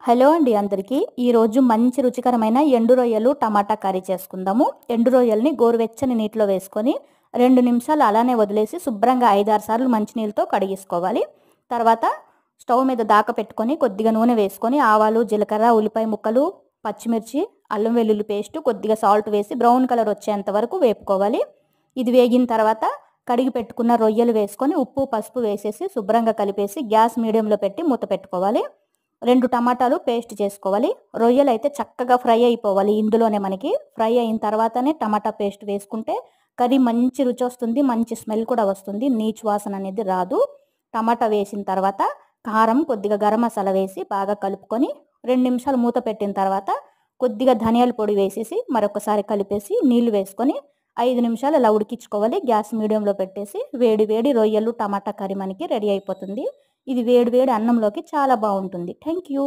Hello అండి అందరికీ. ఈరోజు మంచి రుచికరమైన ఎండు రొయ్యలు టమాటా కర్రీ చేసుకుందాము. ఎండు రొయ్యల్ని గోరువెచ్చని నీటిలో వేసుకొని 2 నిమిషాలు అలానే వదిలేసి శుభ్రంగా 5-6 సార్లు మంచినీళ్ళతో కడిగేసుకోవాలి. తర్వాత స్టవ్ మీద దాక పెట్టుకొని కొద్దిగా నూనె వేసుకొని ఆవాలు, జీలకర్ర, ఉల్లిపాయ ముక్కలు, పచ్చిమిర్చి, అల్లం వెల్లుల్లి పేస్టు, కొద్దిగా సాల్ట్ వేసి బ్రౌన్ కలర్ వచ్చేంత వరకు వేపుకోవాలి. ఇది వేగిన తర్వాత కడిగి పెట్టుకున్న రొయ్యలు వేసుకొని ఉప్పు, పసుపు వేసేసి శుభ్రంగా కలిపేసి గ్యాస్ మీడియంలో పెట్టి మూత పెట్టుకోవాలి. 2 టమాటాలు పేస్ట్ చేసుకోవాలి. రొయ్యలు అయితే చక్కగా ఫ్రై అయిపోవాలి. ఇందులోనే మనకి ఫ్రై అయిన తర్వాతనే టమాటా పేస్ట్ వేసుకుంటే కర్రీ మంచి రుచి వస్తుంది, మంచి స్మెల్ కూడా వస్తుంది, నీచు వాసన అనేది రాదు. టమాటా వేసిన తర్వాత కారం, కొద్దిగా గరం మసాలా వేసి బాగా కలుపుకొని 2 నిమిషాలు మూత పెట్టిన తర్వాత కొద్దిగా ధనియాల పొడి వేసేసి మరొకసారి కలిపేసి నీళ్లు వేసుకొని 5 నిమిషాలు అలా ఉడికించుకోవాలి. గ్యాస్ మీడియంలో పెట్టేసి వేడి వేడి రొయ్యలు టమాటా కర్రీ మనకి రెడీ అయిపోతుంది. ఇది వేడి వేడి అన్నంలోకి చాలా బాగుంటుంది. Thank you.